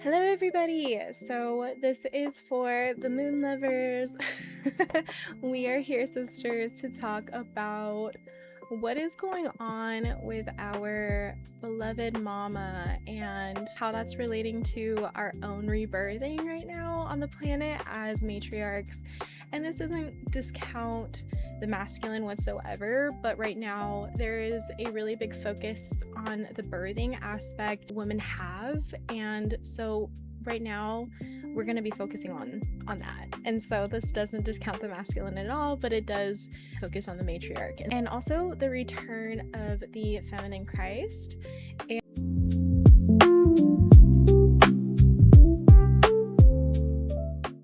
Hello, everybody. So, this is for the moon lovers. We are here, sisters, to talk about what is going on with our beloved mama and how that's relating to our own rebirthing right now on the planet as matriarchs. And this doesn't discount the masculine whatsoever, but right now there is a really big focus on the birthing aspect women have. And so right now we're going to be focusing on that. And so this doesn't discount the masculine at all, but it does focus on the matriarch and also the return of the feminine Christ. And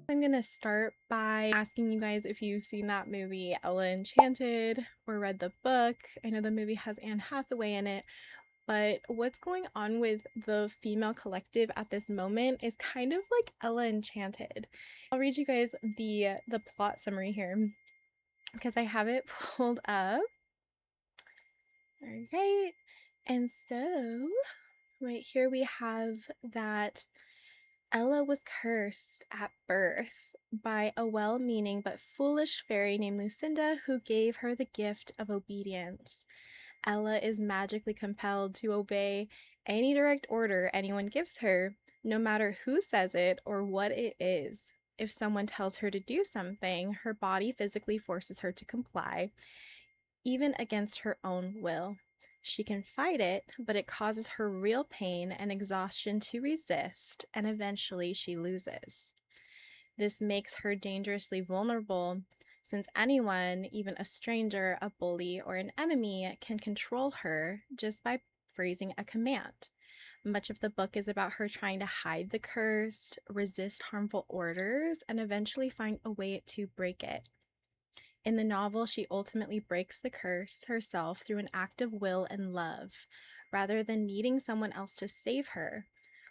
I'm going to start by asking you guys if you've seen that movie Ella Enchanted or read the book. I know the movie has Anne Hathaway in it, but what's going on with the female collective at this moment is kind of like Ella Enchanted. I'll read you guys the plot summary here because I have it pulled up. All right. And so right here we have that Ella was cursed at birth by a well-meaning but foolish fairy named Lucinda, who gave her the gift of obedience. Ella is magically compelled to obey any direct order anyone gives her, no matter who says it or what it is. If someone tells her to do something, her body physically forces her to comply, even against her own will. She can fight it, but it causes her real pain and exhaustion to resist, and eventually she loses. This makes her dangerously vulnerable, since anyone, even a stranger, a bully, or an enemy, can control her just by phrasing a command. Much of the book is about her trying to hide the curse, resist harmful orders, and eventually find a way to break it. In the novel, she ultimately breaks the curse herself through an act of will and love, rather than needing someone else to save her,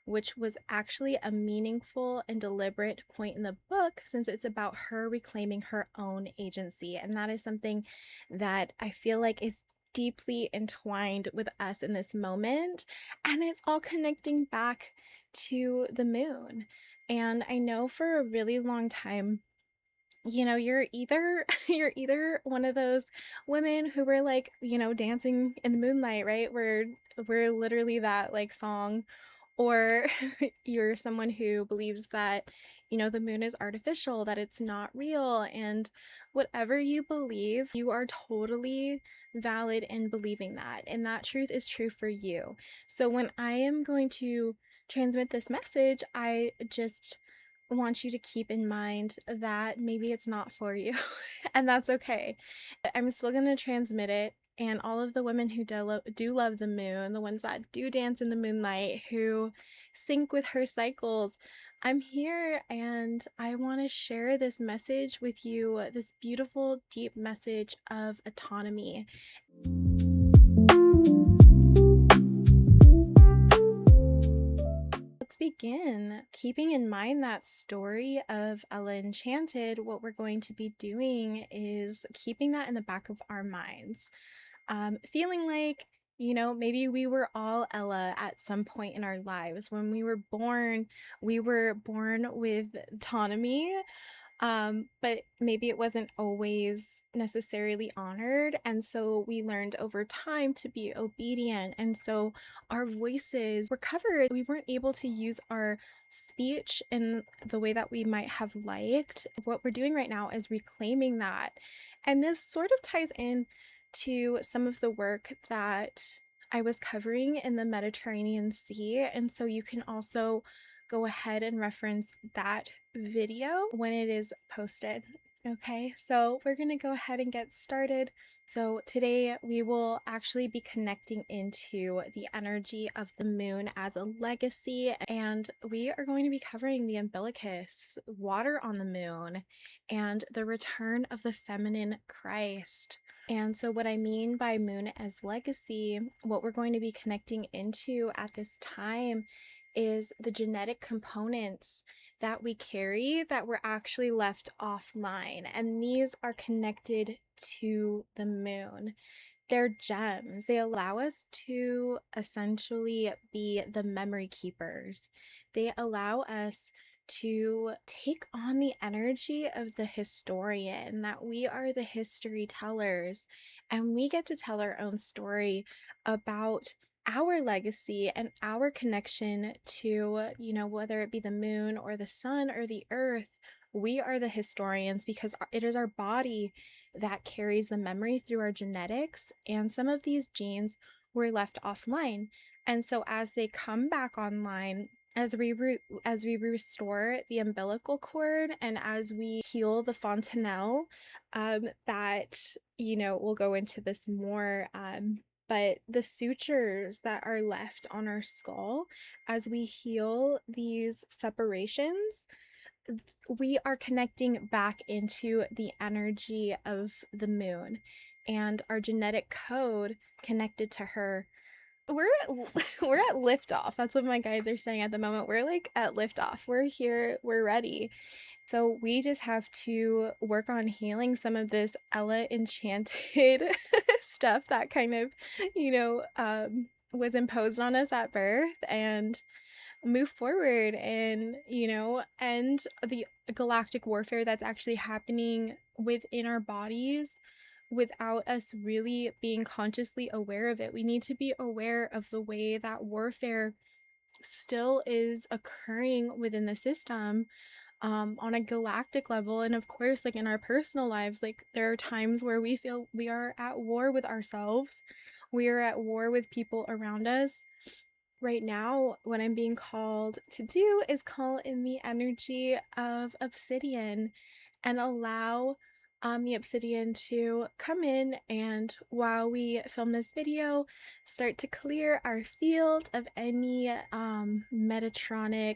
which was actually a meaningful and deliberate point in the book since it's about her reclaiming her own agency. And that is something that I feel like is deeply entwined with us in this moment. And it's all connecting back to the moon. And I know for a really long time, you're either you're either one of those women who were like, dancing in the moonlight, right? We're literally that like song, or you're someone who believes that, the moon is artificial, that it's not real. And whatever you believe, you are totally valid in believing that. And that truth is true for you. So when I am going to transmit this message, I just want you to keep in mind that maybe it's not for you, and that's okay. I'm still going to transmit it. And all of the women who do love the moon, the ones that do dance in the moonlight, who sync with her cycles, I'm here and I want to share this message with you, this beautiful, deep message of autonomy. Let's begin. Keeping in mind that story of Ella Enchanted, what we're going to be doing is keeping that in the back of our minds. Feeling like, maybe we were all Ella at some point in our lives. When we were born with autonomy, but maybe it wasn't always necessarily honored. And so we learned over time to be obedient. And so our voices were covered. We weren't able to use our speech in the way that we might have liked. What we're doing right now is reclaiming that. And this sort of ties in to some of the work that I was covering in the Mediterranean Sea. And so you can also go ahead and reference that video when it is posted. Okay, so we're going to go ahead and get started. So today we will actually be connecting into the energy of the moon as a legacy, and we are going to be covering the umbilicus, water on the moon, and the return of the feminine Christ. And so what I mean by moon as legacy, what we're going to be connecting into at this time is the genetic components that we carry that were actually left offline. And these are connected to the moon. they're gems. They allow us to essentially be the memory keepers. They allow us to take on the energy of the historian, that we are the history tellers, and we get to tell our own story about our legacy and our connection to, whether it be the moon or the sun or the earth. We are the historians because it is our body that carries the memory through our genetics, and some of these genes were left offline. And so as they come back online, as we restore the umbilical cord and as we heal the fontanelle, that we'll go into this more, but the sutures that are left on our skull as we heal these separations, we are connecting back into the energy of the moon and our genetic code connected to her. We're at we're at liftoff. That's what my guides are saying at the moment. We're like at liftoff. We're here. We're ready. So we just have to work on healing some of this Ella Enchanted stuff that kind of, was imposed on us at birth, and move forward and, end the galactic warfare that's actually happening within our bodies without us really being consciously aware of it. We need to be aware of the way that warfare still is occurring within the system, on a galactic level. And of course, like in our personal lives, like there are times where we feel we are at war with ourselves, we are at war with people around us. Right now, what I'm being called to do is call in the energy of obsidian and allow the obsidian to come in, and while we film this video, start to clear our field of any Metatronic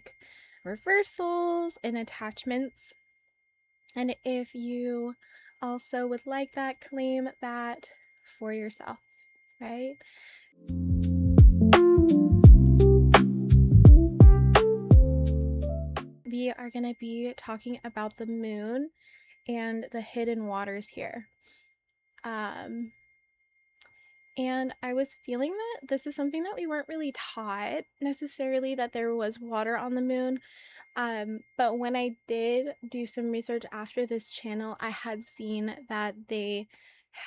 reversals and attachments. And if you also would like that, claim that for yourself, right? We are going to be talking about the moon and the hidden waters here. And I was feeling that this is something that we weren't really taught necessarily, that there was water on the moon. But when I did do some research after this channel, I had seen that they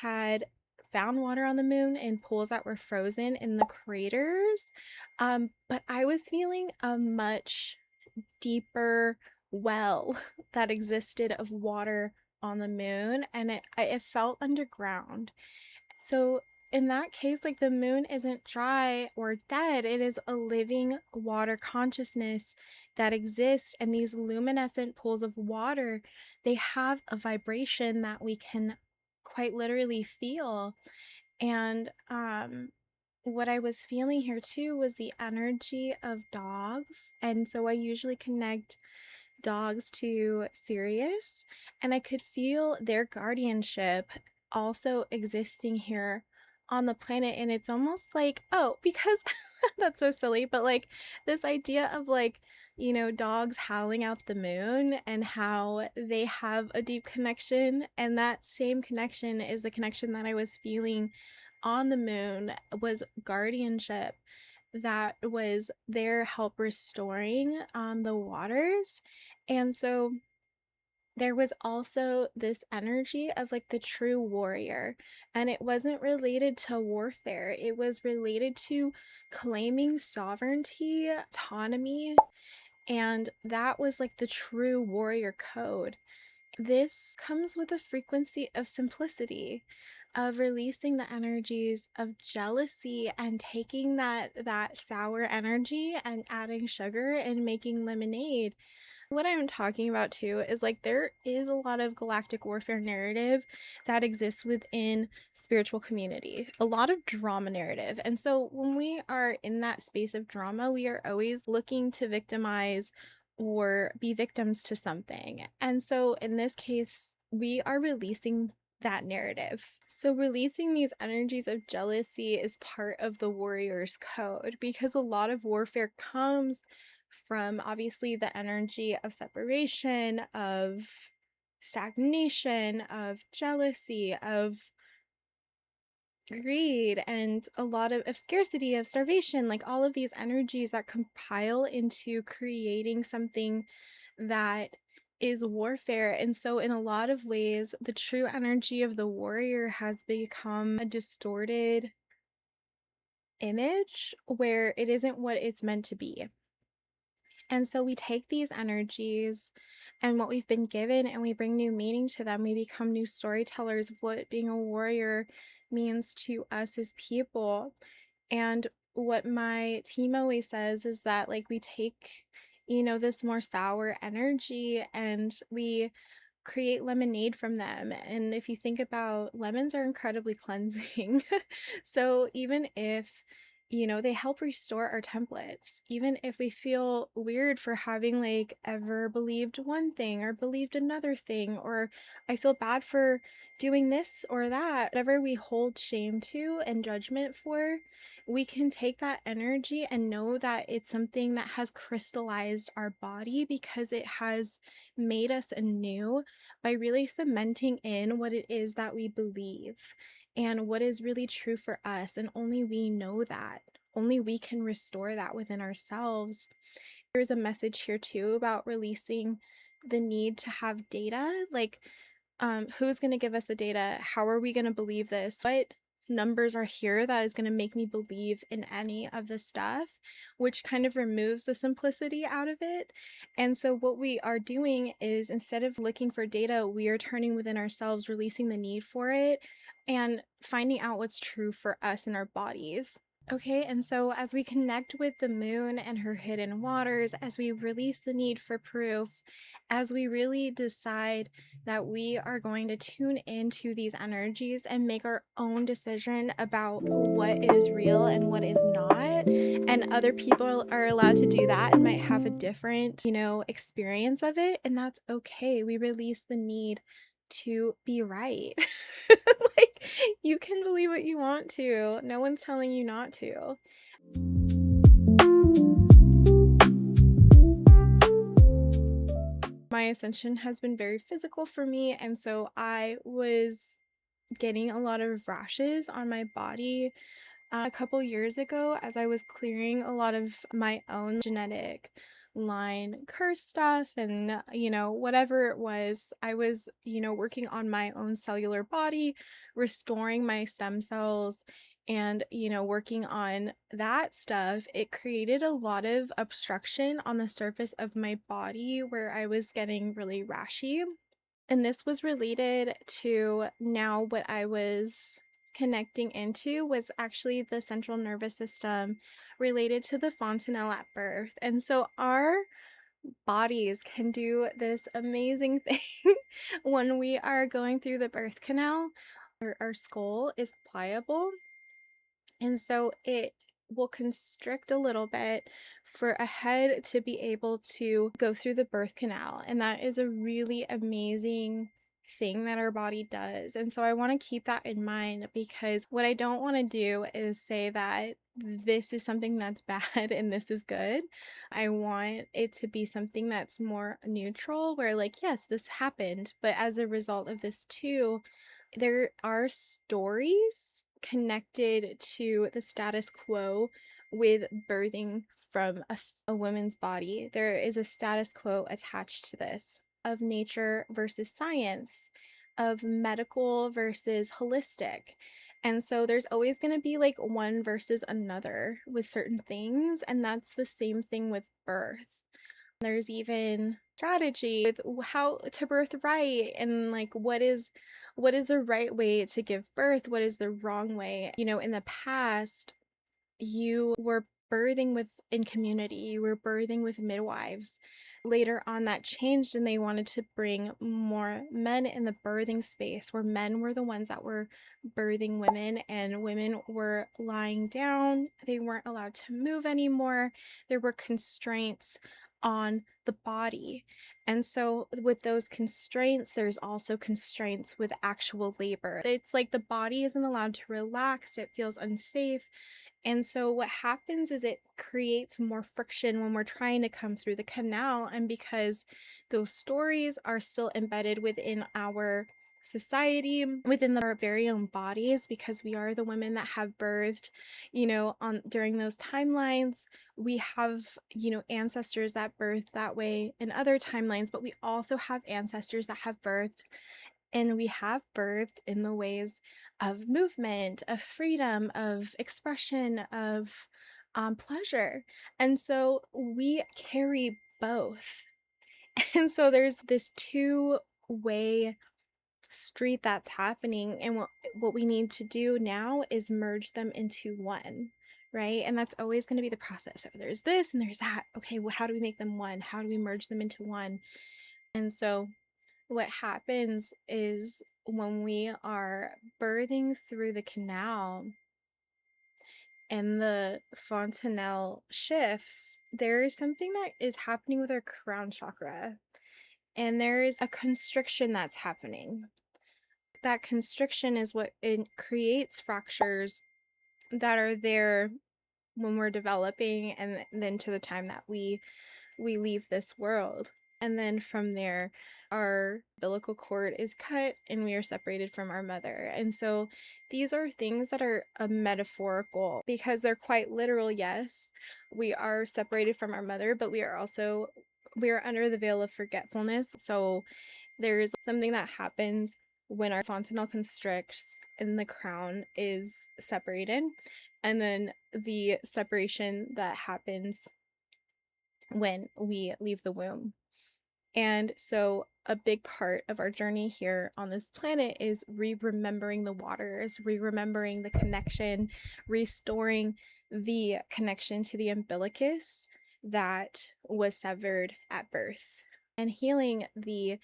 had found water on the moon in pools that were frozen in the craters. But I was feeling a much deeper well that existed of water on the moon, and it felt underground. So in that case, like, the moon isn't dry or dead, it is a living water consciousness that exists, and these luminescent pools of water, they have a vibration that we can quite literally feel. And what I was feeling here too was the energy of dogs. And so I usually connect dogs to Sirius, and I could feel their guardianship also existing here on the planet. And it's almost like, oh, because that's so silly, but like this idea of, like, dogs howling out the moon and how they have a deep connection. And that same connection is the connection that I was feeling on the moon, was guardianship that was their help restoring the waters. And so there was also this energy of, like, the true warrior, and it wasn't related to warfare, it was related to claiming sovereignty, autonomy, and that was like the true warrior code. This comes with a frequency of simplicity, of releasing the energies of jealousy and taking that sour energy and adding sugar and making lemonade. What I'm talking about too is, like, there is a lot of galactic warfare narrative that exists within spiritual community, a lot of drama narrative. And so when we are in that space of drama, we are always looking to victimize or be victims to something. And so in this case, we are releasing that narrative. So releasing these energies of jealousy is part of the warrior's code, because a lot of warfare comes from obviously the energy of separation, of stagnation, of jealousy, of greed and a lot of scarcity, of starvation, like all of these energies that compile into creating something that is warfare. And so, in a lot of ways, the true energy of the warrior has become a distorted image where it isn't what it's meant to be. And so we take these energies and what we've been given and we bring new meaning to them. We become new storytellers of what being a warrior means to us as people. And what my team always says is that, like, we take, this more sour energy and we create lemonade from them. And if you think about lemons are incredibly cleansing. So even if they help restore our templates. Even if we feel weird for having like ever believed one thing or believed another thing, or I feel bad for doing this or that, whatever we hold shame to and judgment for, we can take that energy and know that it's something that has crystallized our body because it has made us anew by really cementing in what it is that we believe and what is really true for us. And only we know that. Only we can restore that within ourselves. There's a message here too about releasing the need to have data. Like, who's going to give us the data? How are we going to believe this? What numbers are here that is going to make me believe in any of the stuff, which kind of removes the simplicity out of it. And so what we are doing is, instead of looking for data, we are turning within ourselves, releasing the need for it and finding out what's true for us in our bodies. Okay, and so as we connect with the moon and her hidden waters, as we release the need for proof, as we really decide that we are going to tune into these energies and make our own decision about what is real and what is not, and other people are allowed to do that and might have a different, experience of it, and that's okay. We release the need to be right. Like, you can believe what you want to. No one's telling you not to. My ascension has been very physical for me, and so I was getting a lot of rashes on my body a couple years ago as I was clearing a lot of my own genetic line curse stuff and whatever it was. I was working on my own cellular body, restoring my stem cells, and working on that stuff. It created a lot of obstruction on the surface of my body where I was getting really rashy. And this was related to, now what I was connecting into was actually the central nervous system related to the fontanelle at birth. And so our bodies can do this amazing thing when we are going through the birth canal. Our skull is pliable, and so it will constrict a little bit for a head to be able to go through the birth canal. And that is a really amazing thing that our body does. And so I want to keep that in mind, because what I don't want to do is say that this is something that's bad and this is good. I want it to be something that's more neutral, where, like, yes, this happened, but as a result of this too, there are stories connected to the status quo with birthing from a woman's body. There is a status quo attached to this of nature versus science, of medical versus holistic. And so there's always going to be like one versus another with certain things. And that's the same thing with birth. There's even strategy with how to birth right, and like what is the right way to give birth, what is the wrong way. In the past, you were birthing in community, you were birthing with midwives. Later on, that changed, and they wanted to bring more men in the birthing space, where men were the ones that were birthing women, and women were lying down. They weren't allowed to move anymore. There were constraints on the body. And so, with those constraints, there's also constraints with actual labor. It's like the body isn't allowed to relax, it feels unsafe. And so what happens is it creates more friction when we're trying to come through the canal. And because those stories are still embedded within our society, within our very own bodies, because we are the women that have birthed, on during those timelines. We have, ancestors that birthed that way in other timelines, but we also have ancestors that have birthed, and we have birthed in the ways of movement, of freedom, of expression, of pleasure. And so we carry both. And so there's this two-way street that's happening. And what we need to do now is merge them into one, right? And that's always going to be the process. So there's this and there's that. Okay, well, how do we make them one? How do we merge them into one? And so what happens is when we are birthing through the canal and the fontanelle shifts, there is something that is happening with our crown chakra. And there is a constriction that's happening. That constriction is what it creates fractures that are there when we're developing, and then to the time that we leave this world. And then from there, our umbilical cord is cut and we are separated from our mother. And so these are things that are metaphorical, because they're quite literal. Yes, we are separated from our mother, but we are under the veil of forgetfulness. So there's something that happens when our fontanelle constricts and the crown is separated, and then the separation that happens when we leave the womb. And so a big part of our journey here on this planet is remembering the waters, remembering the connection, restoring the connection to the umbilicus that was severed at birth, and healing the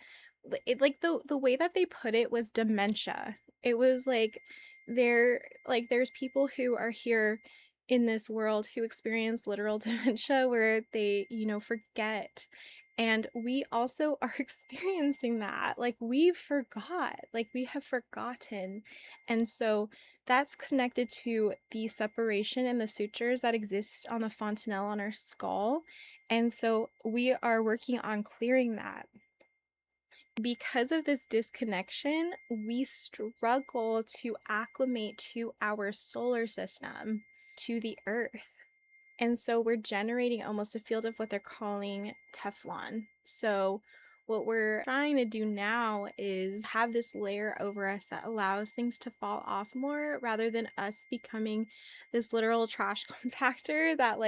way that they put it was dementia. It was there's people who are here in this world who experience literal dementia, where they, forget. And we also are experiencing that. We have forgotten. And so that's connected to the separation and the sutures that exist on the fontanelle on our skull. And so we are working on clearing that. Because of this disconnection, we struggle to acclimate to our solar system, to the earth. And so we're generating almost a field of what they're calling Teflon. So what we're trying to do now is have this layer over us that allows things to fall off more, rather than us becoming this literal trash compactor that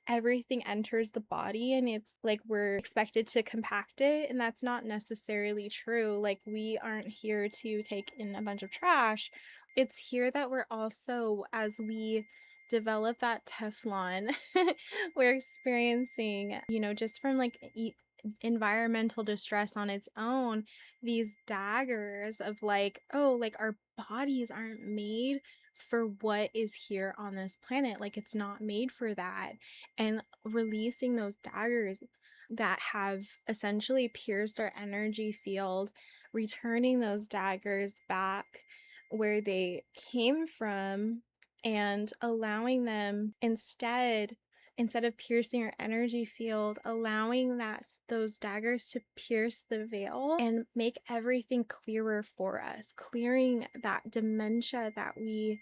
everything enters the body and it's like we're expected to compact it. And that's not necessarily true. We aren't here to take in a bunch of trash. It's here that we're also, as we develop that Teflon, we're experiencing, just from environmental distress on its own, these daggers of our bodies aren't made for what is here on this planet. It's not made for that. And releasing those daggers that have essentially pierced our energy field, returning those daggers back where they came from, and allowing them instead of piercing our energy field, allowing those daggers to pierce the veil and make everything clearer for us, clearing that dementia that we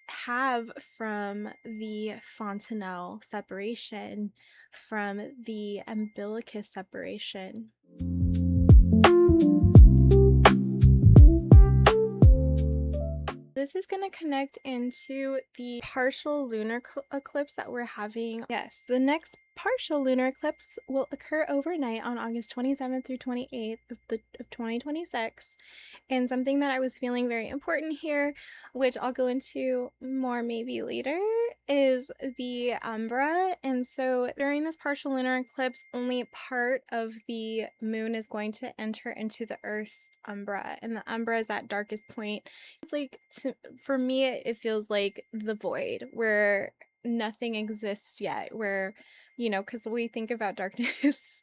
have from the fontanelle separation, from the umbilicus separation. This is going to connect into the partial lunar eclipse that we're having. Yes, the next partial lunar eclipse will occur overnight on August 27th through 28th of 2026. And something that I was feeling very important here, which I'll go into more maybe later, is the umbra. And so during this partial lunar eclipse, only part of the moon is going to enter into the Earth's umbra. And the umbra is that darkest point. It's for me, it feels like the void, where nothing exists yet, where because we think about darkness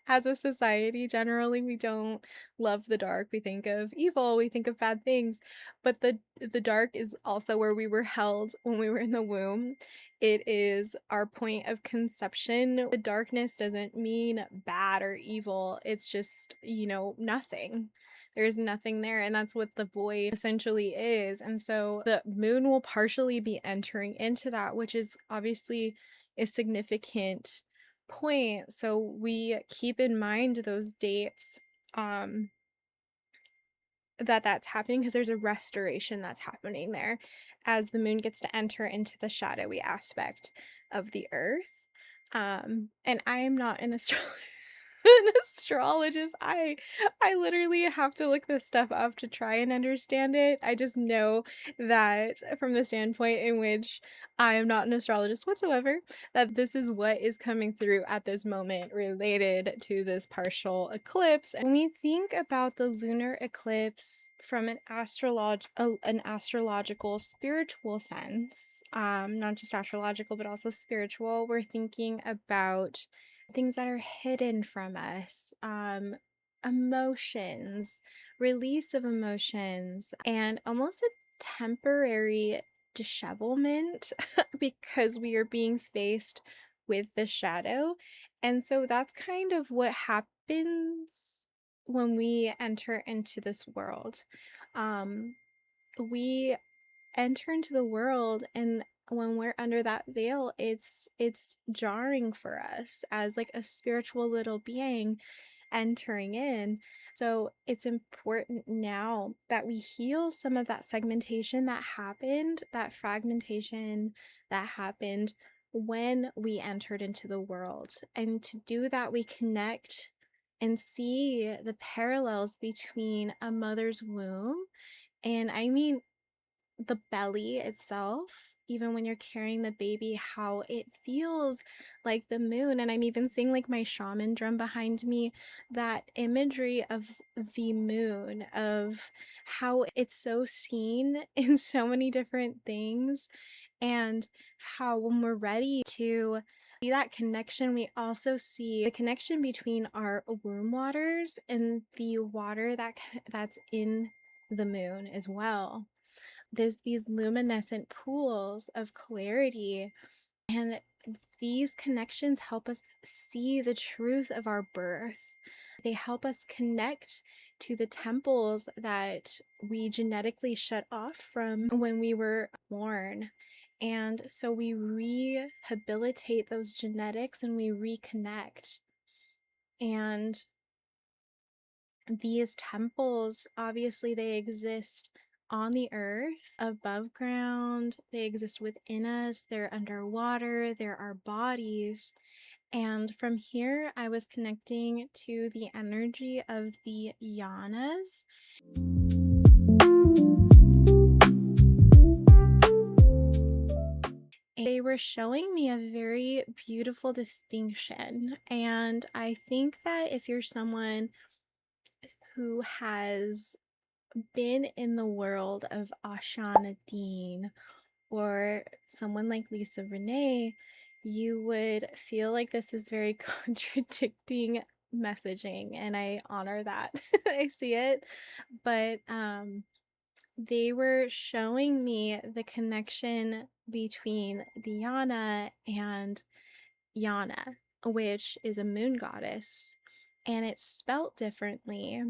as a society. Generally, we don't love the dark. We think of evil, we think of bad things, but the dark is also where we were held when we were in the womb. It is our point of conception. The darkness doesn't mean bad or evil. It's just, nothing. There's nothing there, and that's what the void essentially is. And so the moon will partially be entering into that, which is obviously a significant point. So we keep in mind those dates, that's happening, because there's a restoration that's happening there as the moon gets to enter into the shadowy aspect of the earth. And I am not an an astrologist. I literally have to look this stuff up to try and understand it. I just know that from the standpoint in which I am not an astrologist whatsoever, that this is what is coming through at this moment related to this partial eclipse. And when we think about the lunar eclipse from an astrological spiritual sense, not just astrological but also spiritual, we're thinking about things that are hidden from us, emotions, release of emotions, and almost a temporary dishevelment because we are being faced with the shadow. And so that's kind of what happens when we enter into this world. We enter into the world, and when we're under that veil, it's jarring for us as like a spiritual little being entering in. So it's important now that we heal some of that segmentation that happened, that fragmentation that happened when we entered into the world. And to do that, we connect and see the parallels between a mother's womb, and I mean the belly itself, even when you're carrying the baby, how it feels like the moon. And I'm even seeing like my shaman drum behind me, that imagery of the moon, of how it's so seen in so many different things, and how when we're ready to see that connection, we also see the connection between our womb waters and the water that's in the moon as well. There's these luminescent pools of clarity, and these connections help us see the truth of our birth. They help us connect to the temples that we genetically shut off from when we were born. And so we rehabilitate those genetics and we reconnect. And these temples, obviously, they exist on the earth, above ground, they exist within us, they're underwater, they're our bodies. And from here, I was connecting to the energy of the Yanas. They were showing me a very beautiful distinction. And I think that if you're someone who has been in the world of Ashana Dean or someone like Lisa Renee, you would feel like this is very contradicting messaging, and I honor that. I see it. But they were showing me the connection between the Yana and Yana, which is a moon goddess, and it's spelt differently,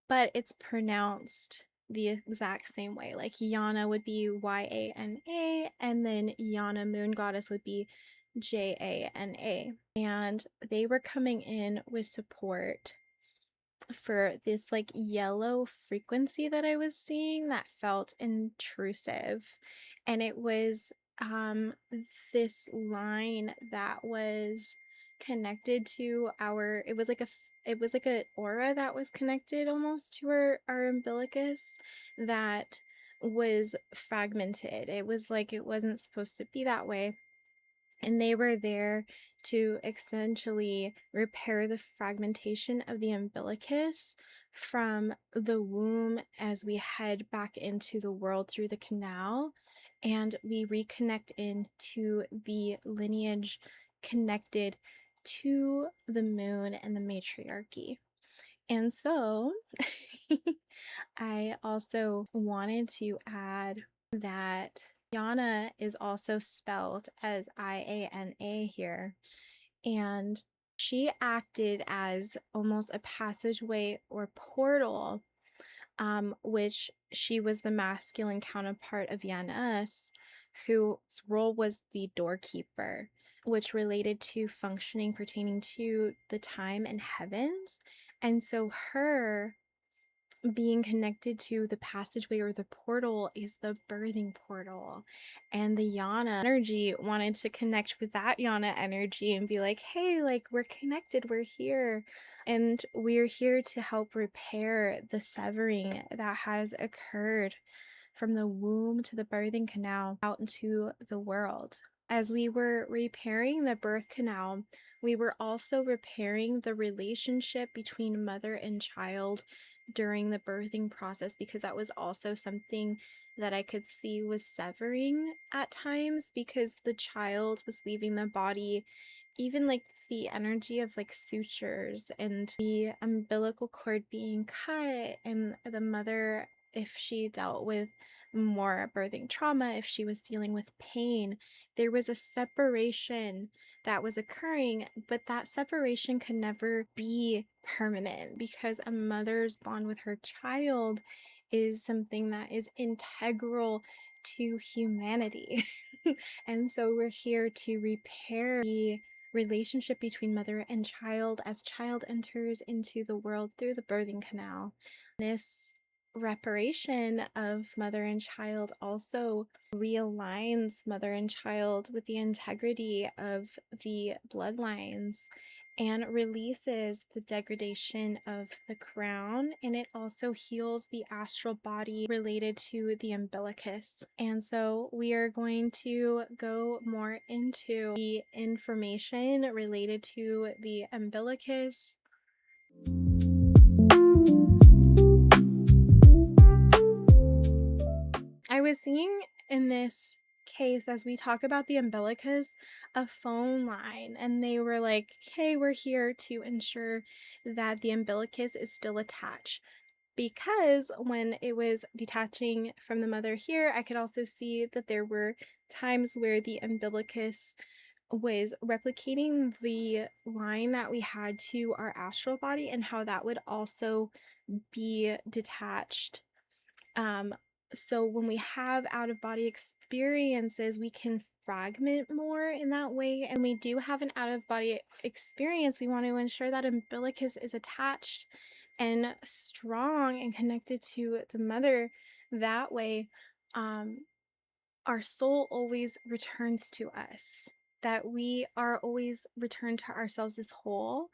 but it's pronounced the exact same way. Like Yana would be Yana, and then Yana moon goddess would be Jana. And they were coming in with support for this like yellow frequency that I was seeing that felt intrusive. And it was this line that was connected to our, it was like a aura that was connected almost to our umbilicus, that was fragmented. It was like it wasn't supposed to be that way, and they were there to essentially repair the fragmentation of the umbilicus from the womb as we head back into the world through the canal, and we reconnect into the lineage connected to the moon and the matriarchy. And so I also wanted to add that Yana is also spelled as Iana here. And she acted as almost a passageway or portal, which she was the masculine counterpart of Janus, whose role was the doorkeeper, which related to functioning pertaining to the time and heavens. And so her being connected to the passageway or the portal is the birthing portal. And the Yana energy wanted to connect with that Yana energy and be like, hey, like, we're connected, we're here. And we're here to help repair the severing that has occurred from the womb to the birthing canal out into the world. As we were repairing the birth canal, we were also repairing the relationship between mother and child during the birthing process, because that was also something that I could see was severing at times, because the child was leaving the body, even like the energy of like sutures and the umbilical cord being cut, and the mother, if she dealt with more birthing trauma, if she was dealing with pain, there was a separation that was occurring, but that separation could never be permanent, because a mother's bond with her child is something that is integral to humanity. And so we're here to repair the relationship between mother and child as child enters into the world through the birthing canal. This reparation of mother and child also realigns mother and child with the integrity of the bloodlines and releases the degradation of the crown, and it also heals the astral body related to the umbilicus. And so we are going to go more into the information related to the umbilicus. I was seeing in this case, as we talk about the umbilicus, a phone line, and they were like, hey, we're here to ensure that the umbilicus is still attached, because when it was detaching from the mother here, I could also see that there were times where the umbilicus was replicating the line that we had to our astral body, and how that would also be detached. um so when we have out of body experiences, we can fragment more in that way. And we do have an out of body experience, we want to ensure that umbilicus is attached and strong and connected to the mother. That way, um, our soul always returns to us, that we are always returned to ourselves as whole.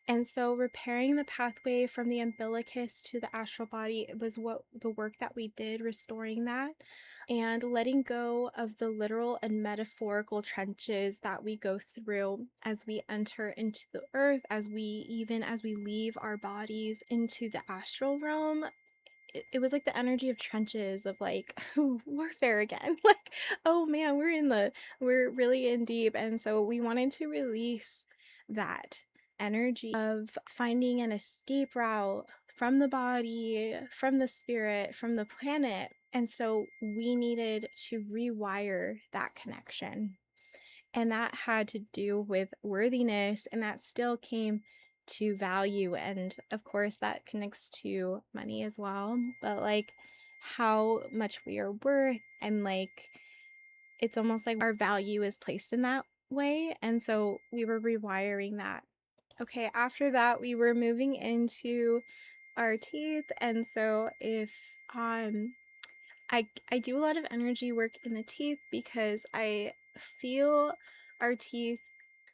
And so repairing the pathway from the umbilicus to the astral body was what the work that we did, restoring that and letting go of the literal and metaphorical trenches that we go through as we enter into the earth, as we leave our bodies into the astral realm. It was like the energy of trenches, of like warfare again. Like, oh man, we're really in deep. And so we wanted to release that energy of finding an escape route from the body, from the spirit, from the planet. And so we needed to rewire that connection. And that had to do with worthiness, and that still came to value. And of course, that connects to money as well, but like how much we are worth, and like it's almost like our value is placed in that way. And so we were rewiring that. Okay, after that, we were moving into our teeth. And so if I do a lot of energy work in the teeth, because I feel our teeth.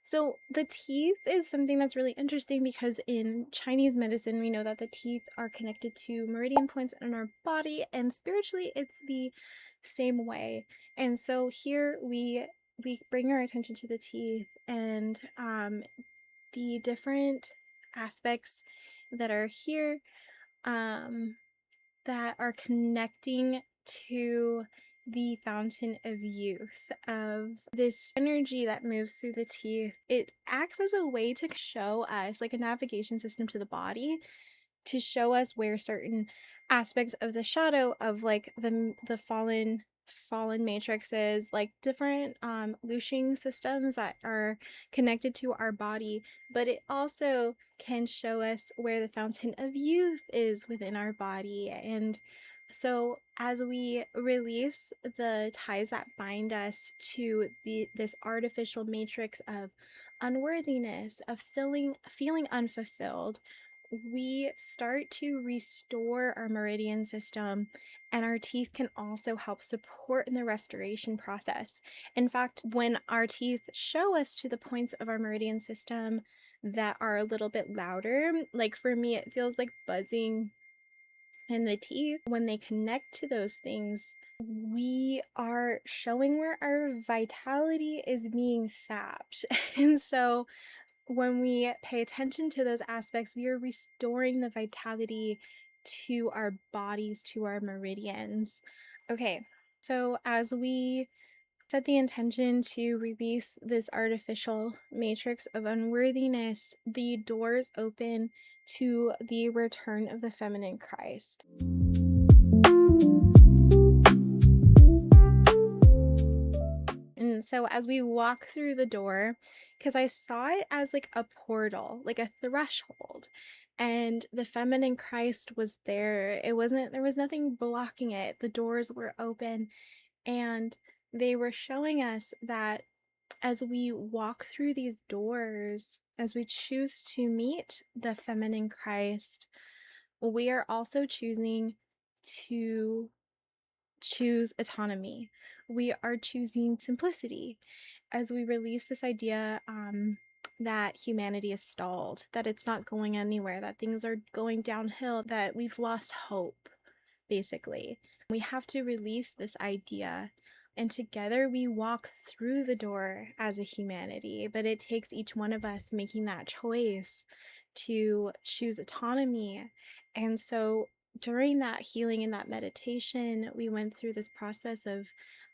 So the teeth is something that's really interesting, because in Chinese medicine, we know that the teeth are connected to meridian points in our body, and spiritually it's the same way. And so here we bring our attention to the teeth, and the different aspects that are here, that are connecting to the fountain of youth, of this energy that moves through the teeth. It acts as a way to show us, like a navigation system to the body, to show us where certain aspects of the shadow of like the fallen matrices, like different lushing systems that are connected to our body, but it also can show us where the fountain of youth is within our body. And so as we release the ties that bind us to this artificial matrix of unworthiness, of feeling unfulfilled, we start to restore our meridian system, and our teeth can also help support in the restoration process. In fact, when our teeth show us to the points of our meridian system that are a little bit louder, like for me, it feels like buzzing in the teeth. When they connect to those things, we are showing where our vitality is being sapped. And so when we pay attention to those aspects, we are restoring the vitality to our bodies, to our meridians. Okay, so as we set the intention to release this artificial matrix of unworthiness, the doors open to the return of the feminine Christ. And so as we walk through the door, because I saw it as like a portal, like a threshold, and the feminine Christ was there. There was nothing blocking it. The doors were open, and they were showing us that as we walk through these doors, as we choose to meet the feminine Christ, we are also choosing to choose autonomy. We are choosing simplicity as we release this idea that humanity is stalled, that it's not going anywhere, that things are going downhill, that we've lost hope, basically. We have to release this idea, and together we walk through the door as a humanity. But it takes each one of us making that choice to choose autonomy. And so during that healing and that meditation, we went through this process of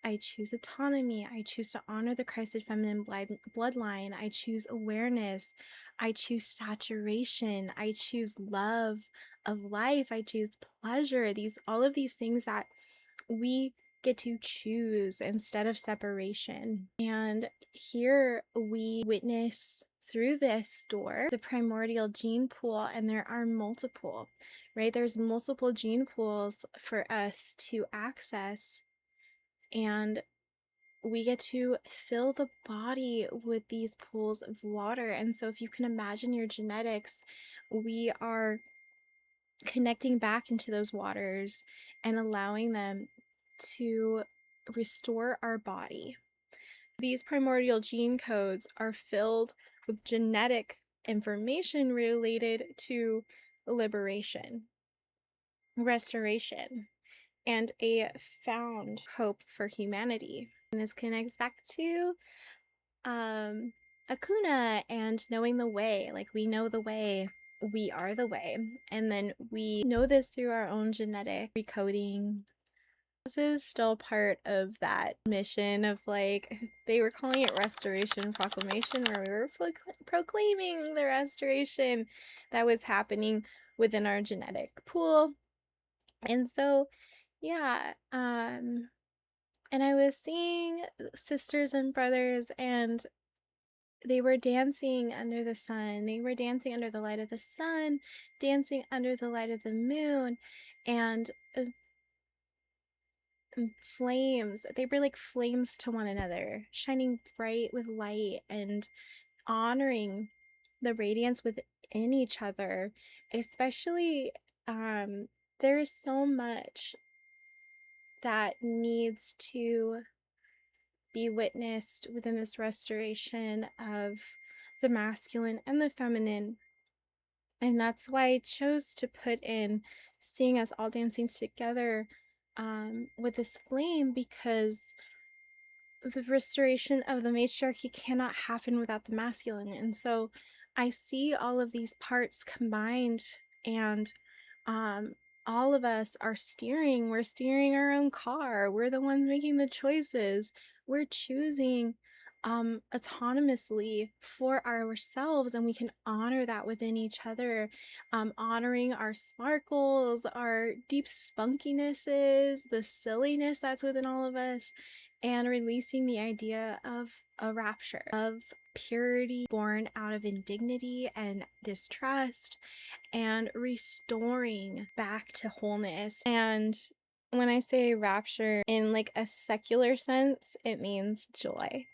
I choose autonomy. I choose to honor the Christed feminine bloodline. I choose awareness. I choose saturation. I choose love of life. I choose pleasure. All of these things that we get to choose instead of separation. And here we witness through this door the primordial gene pool, and there are multiple, right? There's multiple gene pools for us to access, and we get to fill the body with these pools of water. And so if you can imagine your genetics, we are connecting back into those waters and allowing them to restore our body. These primordial gene codes are filled with genetic information related to liberation, restoration, and a found hope for humanity. And this connects back to Akuna and knowing the way. Like, we know the way, we are the way. And then we know this through our own genetic recoding. This is still part of that mission of, like, they were calling it Restoration Proclamation, where we were proclaiming the restoration that was happening within our genetic pool. And so, yeah, and I was seeing sisters and brothers, and they were dancing under the sun. They were dancing under the light of the sun, dancing under the light of the moon, and flames. They were like flames to one another, shining bright with light and honoring the radiance within each other. Especially, there is so much that needs to be witnessed within this restoration of the masculine and the feminine. And that's why I chose to put in seeing us all dancing together with this flame, because the restoration of the matriarchy cannot happen without the masculine. And so I see all of these parts combined, and all of us are steering. We're steering our own car. We're the ones making the choices. We're choosing autonomously for ourselves, and we can honor that within each other, honoring our sparkles, our deep spunkinesses, the silliness that's within all of us, and releasing the idea of a rapture, of purity born out of indignity and distrust, and restoring back to wholeness. And when I say rapture in like a secular sense, it means joy.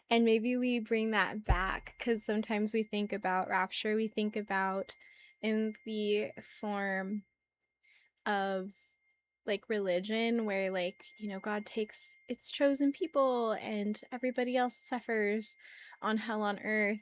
And maybe we bring that back, because sometimes we think about rapture, we think about in the form of like religion, where like, God takes its chosen people and everybody else suffers on hell on earth.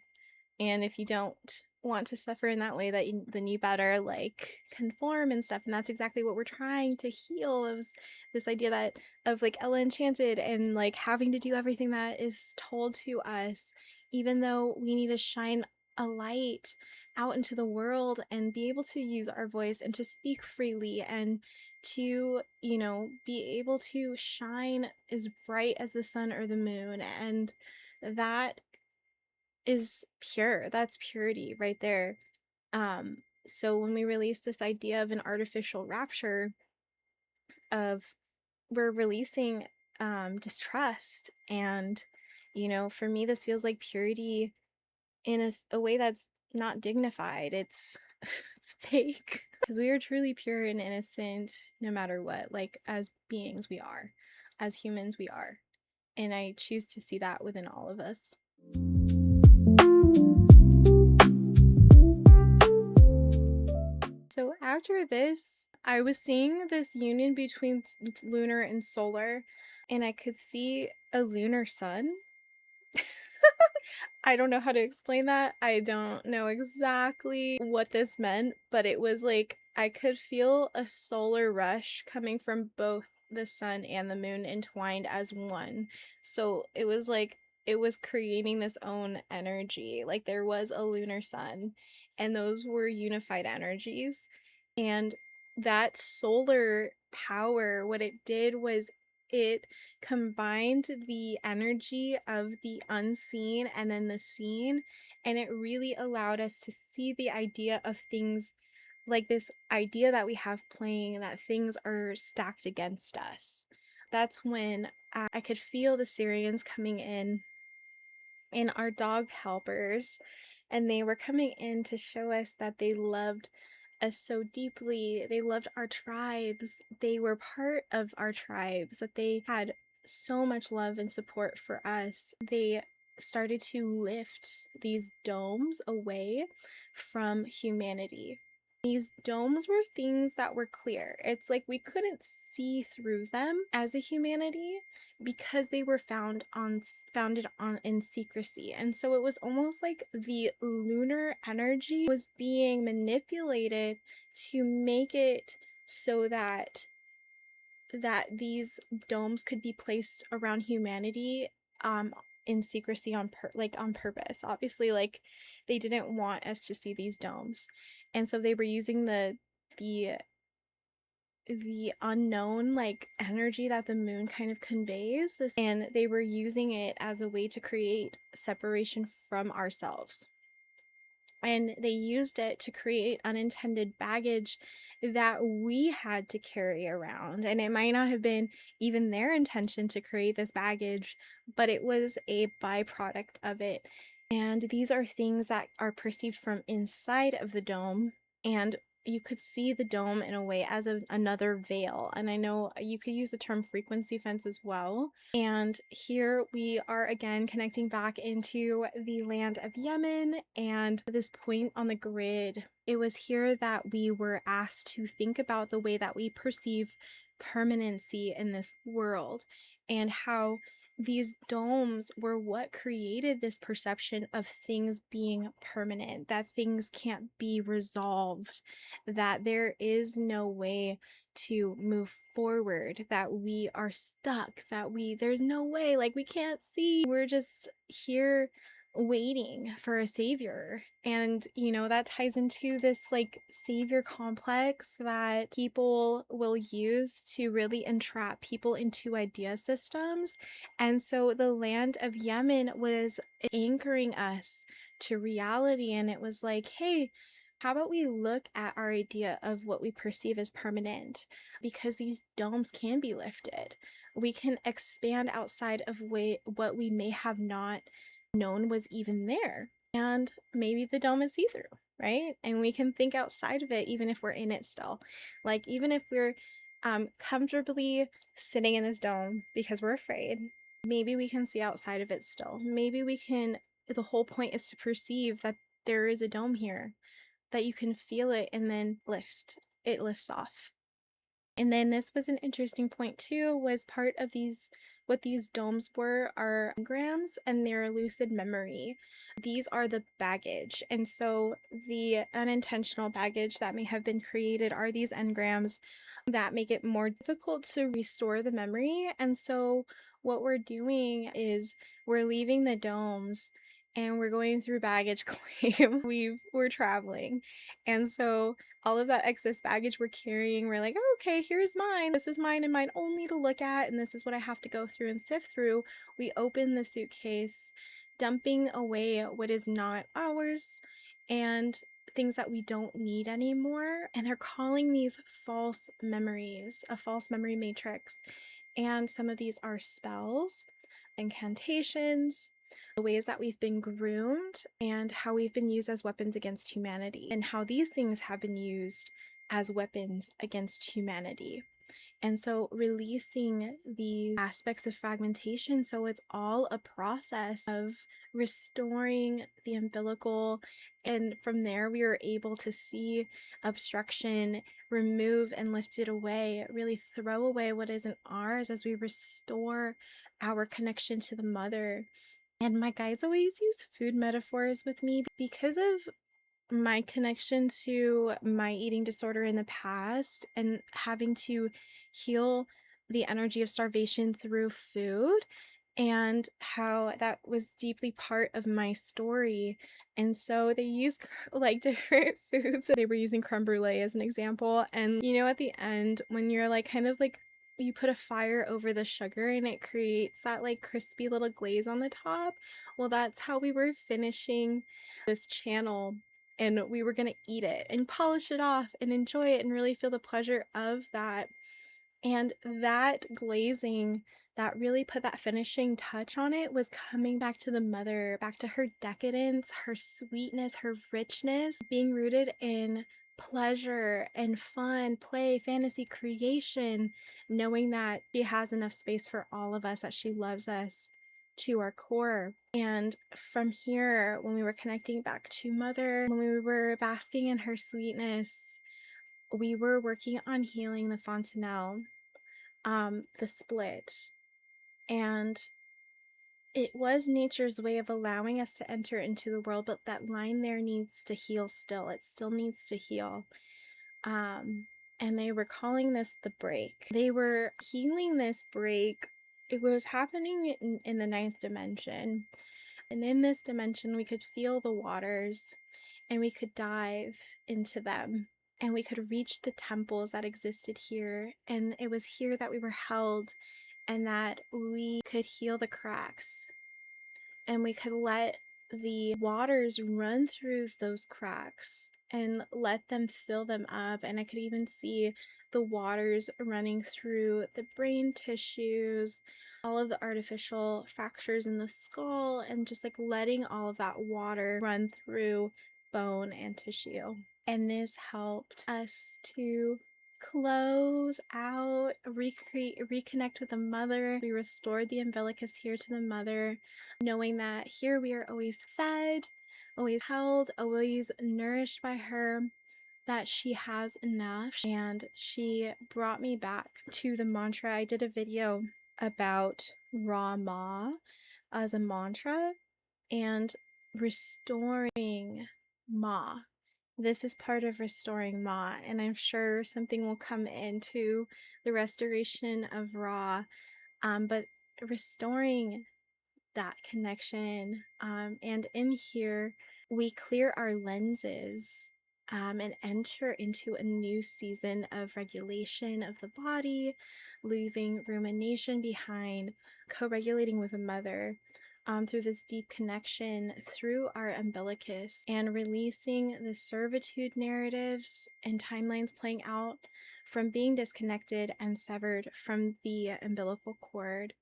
And if you don't want to suffer in that way, then you better like conform and stuff. And that's exactly what we're trying to heal, of this idea that of like Ella Enchanted, and like having to do everything that is told to us, even though we need to shine a light out into the world and be able to use our voice and to speak freely, and to, be able to shine as bright as the sun or the moon. And that is pure. That's purity right there. Um, so when we release this idea of an artificial rapture, of we're releasing distrust, and for me, this feels like purity in a way that's not dignified. It's it's fake, because we are truly pure and innocent no matter what. Like, as beings, we are. As humans, we are. And I choose to see that within all of us. So after this, I was seeing this union between lunar and solar, and I could see a lunar sun. I don't know how to explain that. I don't know exactly what this meant, but it was like I could feel a solar rush coming from both the sun and the moon entwined as one. So it was like it was creating this own energy. Like there was a lunar sun, and those were unified energies. And that solar power, what it did was it combined the energy of the unseen and then the seen, and it really allowed us to see the idea of things, like this idea that we have playing, that things are stacked against us. That's when I could feel the Syrians coming in our dog helpers, and they were coming in to show us that they loved us so deeply. They loved our tribes. They were part of our tribes, that they had so much love and support for us. They started to lift these domes away from humanity. These domes were things that were clear. It's like we couldn't see through them as a humanity, because they were founded on in secrecy. And so it was almost like the lunar energy was being manipulated to make it so that these domes could be placed around humanity, in secrecy, on purpose. Obviously, like, they didn't want us to see these domes. And so they were using the the unknown, like, energy that the moon kind of conveys, and they were using it as a way to create separation from ourselves. And they used it to create unintended baggage that we had to carry around. And it might not have been even their intention to create this baggage, but it was a byproduct of it. And these are things that are perceived from inside of the dome, and you could see the dome in a way as another veil. And I know you could use the term frequency fence as well. And here we are again connecting back into the land of Yemen and this point on the grid. It was here that we were asked to think about the way that we perceive permanency in this world, and how these domes were what created this perception of things being permanent, that things can't be resolved, that there is no way to move forward, that we are stuck, that there's no way, like, we can't see. We're just here waiting for a savior. And, that ties into this like savior complex that people will use to really entrap people into idea systems. And so the land of Yemen was anchoring us to reality. And it was like, hey, how about we look at our idea of what we perceive as permanent? Because these domes can be lifted. We can expand outside of what we may have not known was even there. And maybe the dome is see through, right? And we can think outside of it, even if we're in it still. Like, even if we're comfortably sitting in this dome because we're afraid, maybe we can see outside of it still. Maybe we can, the whole point is to perceive that there is a dome here, that you can feel it and then it lifts off. And then this was an interesting point too, was part of what these domes were are engrams and their lucid memory. These are the baggage. And so the unintentional baggage that may have been created are these engrams that make it more difficult to restore the memory. And so what we're doing is we're leaving the domes and we're going through baggage claim. We're traveling. And so all of that excess baggage we're carrying, we're like, oh, okay, here's mine. This is mine and mine only to look at. And this is what I have to go through and sift through. We open the suitcase, dumping away what is not ours and things that we don't need anymore. And they're calling these false memories, a false memory matrix. And some of these are spells, incantations, the ways that we've been groomed, and how we've been used as weapons against humanity, and how these things have been used as weapons against humanity. And so releasing these aspects of fragmentation, so it's all a process of restoring the umbilical. And from there, we are able to see obstruction, remove and lift it away, really throw away what isn't ours as we restore our connection to the mother. And my guides always use food metaphors with me because of my connection to my eating disorder in the past and having to heal the energy of starvation through food, and how that was deeply part of my story. And so they use like different foods. They were using creme brulee as an example. And at the end, when you're like kind of like you put a fire over the sugar and it creates that like crispy little glaze on the top. Well, that's how we were finishing this channel, and we were going to eat it and polish it off and enjoy it and really feel the pleasure of that. And that glazing that really put that finishing touch on it was coming back to the mother, back to her decadence, her sweetness, her richness, being rooted in pleasure and fun, play, fantasy, creation, knowing that she has enough space for all of us, that she loves us to our core. And from here, when we were connecting back to mother, when we were basking in her sweetness, we were working on healing the fontanelle, the split. And it was nature's way of allowing us to enter into the world, but that line there needs to heal still. It still needs to heal. And they were calling this the break. They were healing this break. It was happening in the ninth dimension. And in this dimension, we could feel the waters and we could dive into them and we could reach the temples that existed here. And it was here that we were held and that we could heal the cracks and we could let the waters run through those cracks and let them fill them up. And I could even see the waters running through the brain tissues, all of the artificial fractures in the skull, and just like letting all of that water run through bone and tissue. And this helped us to close out, reconnect with the mother. We restored the umbilicus here to the mother, knowing that here we are always fed, always held, always nourished by her, that she has enough. And she brought me back to the mantra. I did a video about Rama as a mantra and restoring Ma. This is part of restoring Ma, and I'm sure something will come into the restoration of Ra, but restoring that connection. And in here, we clear our lenses and enter into a new season of regulation of the body, leaving rumination behind, co regulating with a mother. Through this deep connection through our umbilicus and releasing the servitude narratives and timelines playing out from being disconnected and severed from the umbilical cord.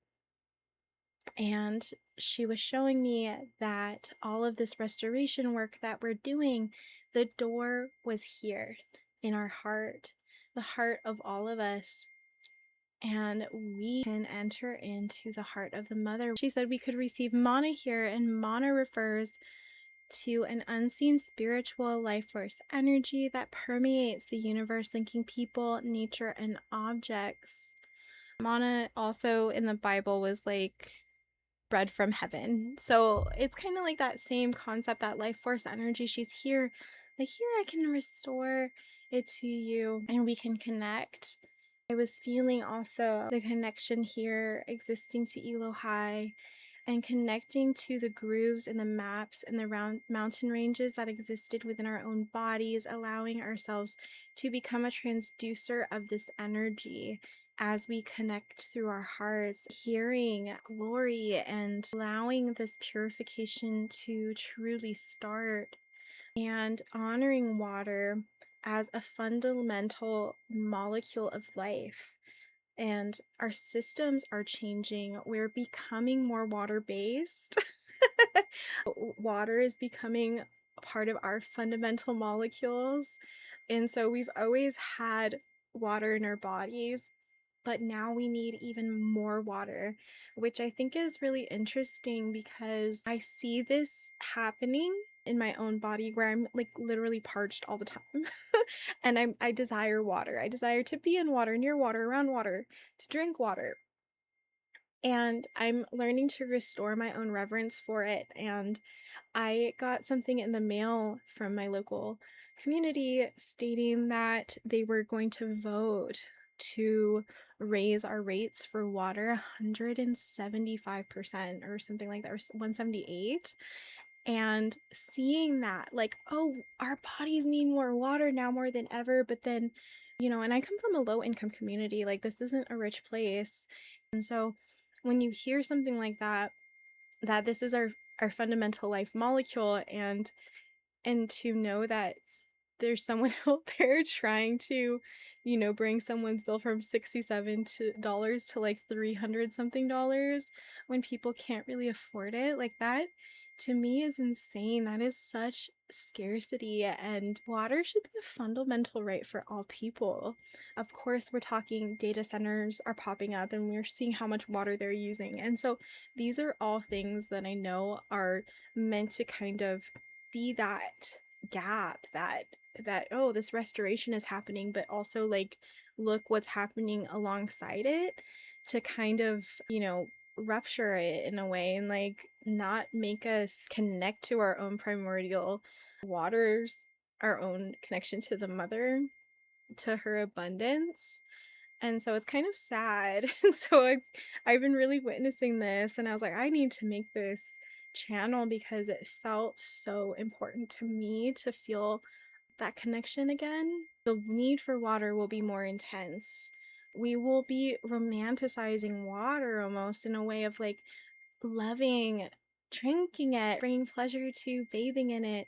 And she was showing me that all of this restoration work that we're doing, the door was here in our heart, the heart of all of us. And we can enter into the heart of the mother. She said we could receive mana here, and mana refers to an unseen spiritual life force energy that permeates the universe, linking people, nature, and objects. Mana also in the Bible was like bread from heaven. So it's kind of like that same concept, that life force energy. She's here, like, here I can restore it to you and we can connect. I was feeling also the connection here existing to Elohai and connecting to the grooves and the maps and the round mountain ranges that existed within our own bodies, allowing ourselves to become a transducer of this energy as we connect through our hearts, hearing glory and allowing this purification to truly start, and honoring water as a fundamental molecule of life. And our systems are changing. We're becoming more water-based. Water is becoming a part of our fundamental molecules. And so we've always had water in our bodies, but now we need even more water, which I think is really interesting because I see this happening in my own body where I'm like literally parched all the time. And I desire water. I desire to be in water, near water, around water, to drink water. And I'm learning to restore my own reverence for it. And I got something in the mail from my local community stating that they were going to vote to raise our rates for water 175% or something like that, or 178. And seeing that, like, oh, our bodies need more water now more than ever. But then, and I come from a low income community, like, this isn't a rich place. And so when you hear something like that, that this is our fundamental life molecule, and to know that there's someone out there trying to, bring someone's bill from $67 to like 300 something dollars when people can't really afford it, like, that to me is insane. That is such scarcity, and water should be a fundamental right for all people. Of course, we're talking data centers are popping up and we're seeing how much water they're using. And so these are all things that I know are meant to kind of see that gap, that oh, this restoration is happening, but also, like, look what's happening alongside it to kind of, rupture it in a way and like not make us connect to our own primordial waters, our own connection to the mother, to her abundance. And so it's kind of sad. And so I've been really witnessing this, and I was like, I need to make this channel because it felt so important to me to feel that connection again. The need for water will be more intense. We will be romanticizing water almost in a way of like loving drinking it, bringing pleasure to bathing in it,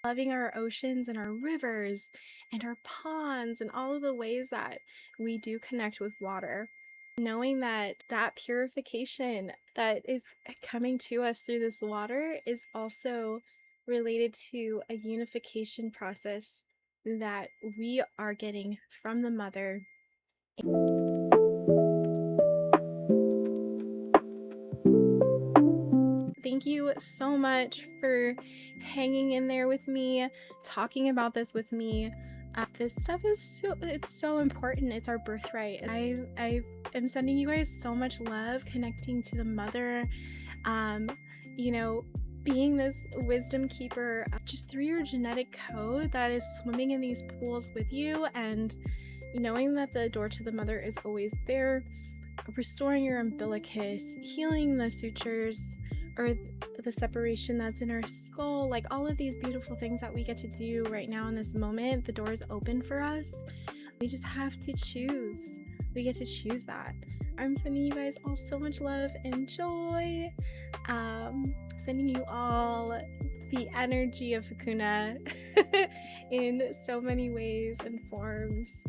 loving our oceans and our rivers and our ponds and all of the ways that we do connect with water. Knowing that that purification that is coming to us through this water is also related to a unification process that we are getting from the mother. Thank you so much for hanging in there with me, talking about this with me. This stuff is it's so important. It's our birthright. I am sending you guys so much love, connecting to the mother, you know, being this wisdom keeper just through your genetic code that is swimming in these pools with you, and knowing that the door to the mother is always there, restoring your umbilicus, healing the sutures, or the separation that's in our skull, like all of these beautiful things that we get to do right now in this moment. The door is open for us. We just have to choose. We get to choose that. I'm sending you guys all so much love and joy. Sending you all the energy of Hakuna in so many ways and forms.